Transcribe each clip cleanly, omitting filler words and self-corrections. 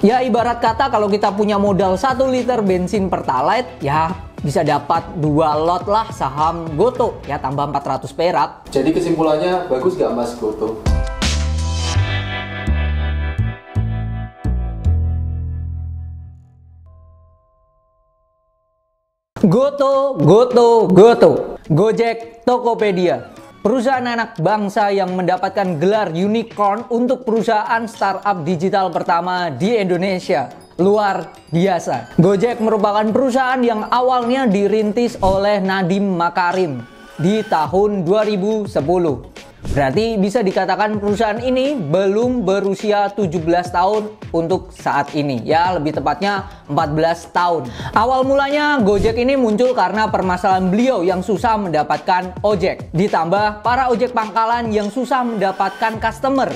Ya ibarat kata kalau kita punya modal 1 liter bensin Pertalite, ya bisa dapat 2 lot lah saham Gotoh, ya tambah 400 perak. Jadi kesimpulannya bagus gak Mas Gotoh? Gotoh. Gojek, Tokopedia. Perusahaan anak bangsa yang mendapatkan gelar unicorn untuk perusahaan startup digital pertama di Indonesia. Luar biasa. Gojek merupakan perusahaan yang awalnya dirintis oleh Nadiem Makarim di tahun 2010. Berarti bisa dikatakan perusahaan ini belum berusia 17 tahun untuk saat ini. Ya, lebih tepatnya 14 tahun. Awal mulanya Gojek ini muncul karena permasalahan beliau yang susah mendapatkan ojek. Ditambah para ojek pangkalan yang susah mendapatkan customer.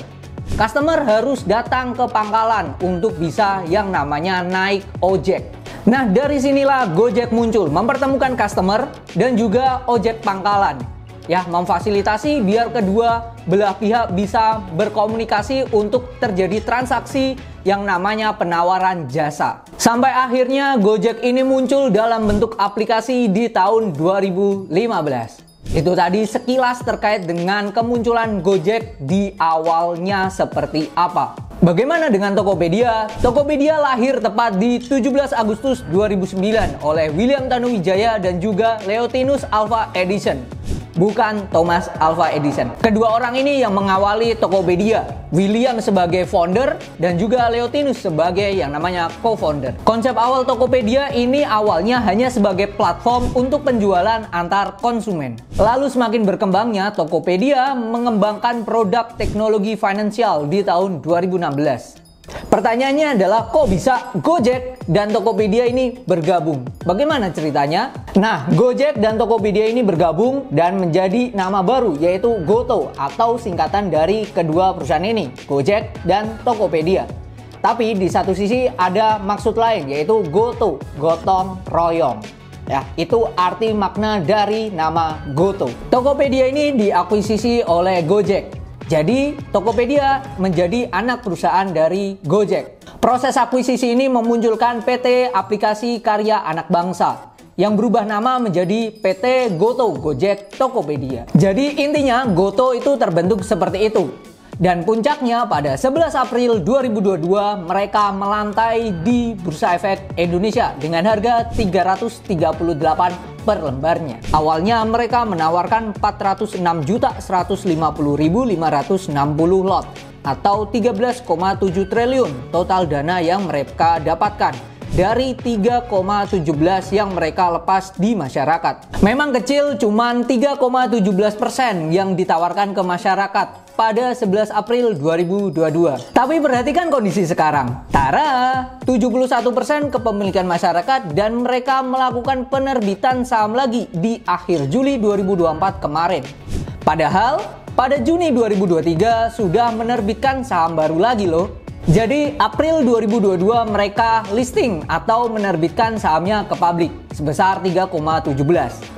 Customer harus datang ke pangkalan untuk bisa yang namanya naik ojek. Nah, dari sinilah Gojek muncul, mempertemukan customer dan juga ojek pangkalan. Ya, memfasilitasi biar kedua belah pihak bisa berkomunikasi untuk terjadi transaksi yang namanya penawaran jasa. Sampai akhirnya Gojek ini muncul dalam bentuk aplikasi di tahun 2015. Itu tadi sekilas terkait dengan kemunculan Gojek di awalnya seperti apa. Bagaimana dengan Tokopedia? Tokopedia lahir tepat di 17 Agustus 2009 oleh William Tanuwijaya dan juga Leontinus Alva Edison. Bukan Thomas Alva Edison. Kedua orang ini yang mengawali Tokopedia. William sebagai founder dan juga Leontinus sebagai yang namanya co-founder. Konsep awal Tokopedia ini awalnya hanya sebagai platform untuk penjualan antar konsumen. Lalu semakin berkembangnya Tokopedia mengembangkan produk teknologi finansial di tahun 2016. Pertanyaannya adalah kok bisa Gojek dan Tokopedia ini bergabung? Bagaimana ceritanya? Nah, Gojek dan Tokopedia ini bergabung dan menjadi nama baru yaitu Gotoh atau singkatan dari kedua perusahaan ini, Gojek dan Tokopedia. Tapi di satu sisi ada maksud lain yaitu Gotoh, gotong royong. Ya, itu arti makna dari nama Gotoh. Tokopedia ini diakuisisi oleh Gojek. Jadi, Tokopedia menjadi anak perusahaan dari Gojek. Proses akuisisi ini memunculkan PT Aplikasi Karya Anak Bangsa yang berubah nama menjadi PT Gotoh Gojek Tokopedia. Jadi intinya Gotoh itu terbentuk seperti itu. Dan puncaknya pada 11 April 2022 mereka melantai di Bursa Efek Indonesia dengan harga 338 per lembarnya. Awalnya mereka menawarkan 406.150.560 lot atau 13,7 triliun total dana yang mereka dapatkan dari 3,17 yang mereka lepas di masyarakat. Memang kecil, cuman 3,17% yang ditawarkan ke masyarakat pada 11 April 2022. Tapi perhatikan kondisi sekarang. Tara, 71% kepemilikan masyarakat dan mereka melakukan penerbitan saham lagi di akhir Juli 2024 kemarin. Padahal pada Juni 2023 sudah menerbitkan saham baru lagi loh. Jadi April 2022 mereka listing atau menerbitkan sahamnya ke publik sebesar 3,17.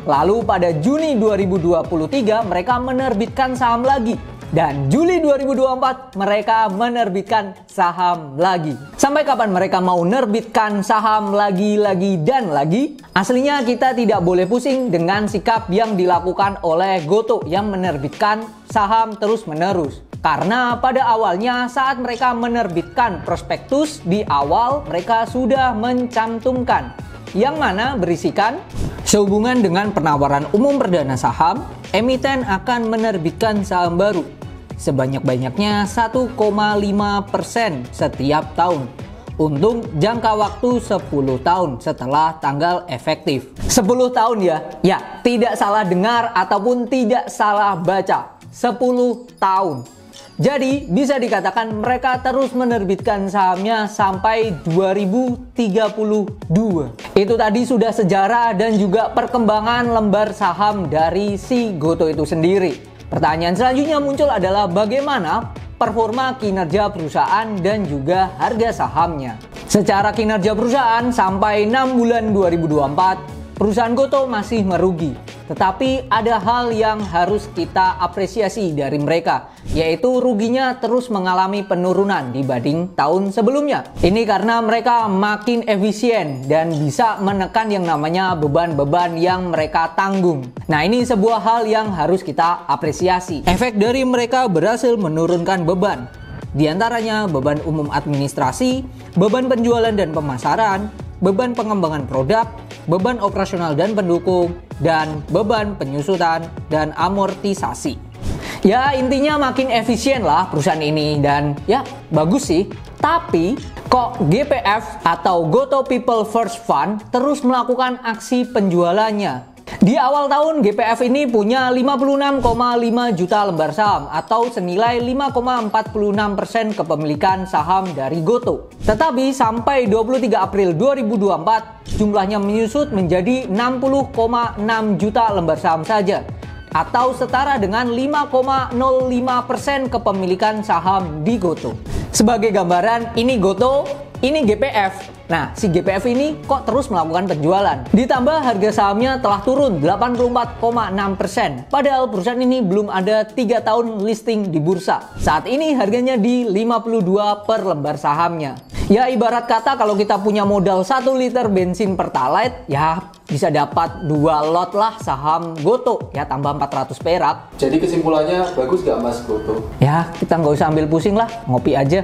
Lalu pada Juni 2023 mereka menerbitkan saham lagi. Dan Juli 2024 mereka menerbitkan saham lagi. Sampai kapan mereka mau menerbitkan saham lagi dan lagi? Aslinya kita tidak boleh pusing dengan sikap yang dilakukan oleh Gotoh yang menerbitkan saham terus-menerus. Karena pada awalnya saat mereka menerbitkan prospektus di awal mereka sudah mencantumkan yang mana berisikan sehubungan dengan penawaran umum perdana saham, emiten akan menerbitkan saham baru sebanyak-banyaknya 1,5% setiap tahun untuk jangka waktu 10 tahun setelah tanggal efektif. 10 tahun ya? Ya, tidak salah dengar ataupun tidak salah baca. 10 tahun. Jadi bisa dikatakan mereka terus menerbitkan sahamnya sampai 2032. Itu tadi sudah sejarah dan juga perkembangan lembar saham dari si Gotoh itu sendiri. Pertanyaan selanjutnya muncul adalah bagaimana performa kinerja perusahaan dan juga harga sahamnya. Secara kinerja perusahaan sampai 6 bulan 2024, perusahaan Gotoh masih merugi. Tetapi ada hal yang harus kita apresiasi dari mereka, yaitu ruginya terus mengalami penurunan dibanding tahun sebelumnya. Ini karena mereka makin efisien dan bisa menekan yang namanya beban-beban yang mereka tanggung. Nah, ini sebuah hal yang harus kita apresiasi. Efek dari mereka berhasil menurunkan beban. Di antaranya beban umum administrasi, beban penjualan dan pemasaran, beban pengembangan produk, beban operasional dan pendukung, dan beban penyusutan dan amortisasi. Ya, intinya makin efisien lah perusahaan ini dan ya bagus sih. Tapi kok GPF atau Gotoh People First Fund terus melakukan aksi penjualannya? Di awal tahun GPF ini punya 56,5 juta lembar saham atau senilai 5,46% kepemilikan saham dari Gotoh. Tetapi sampai 23 April 2024 jumlahnya menyusut menjadi 60,6 juta lembar saham saja atau setara dengan 5,05% kepemilikan saham di Gotoh. Sebagai gambaran, ini Gotoh, ini GPF. Nah, si GPF ini kok terus melakukan penjualan. Ditambah harga sahamnya telah turun 84,6%. Padahal perusahaan ini belum ada 3 tahun listing di bursa. Saat ini harganya di 52 per lembar sahamnya. Ya, ibarat kata kalau kita punya modal 1 liter bensin Pertalite, ya bisa dapat 2 lot lah saham Gotoh. Ya, tambah 400 perak. Jadi kesimpulannya bagus nggak Mas Gotoh? Ya, kita nggak usah ambil pusing lah, ngopi aja.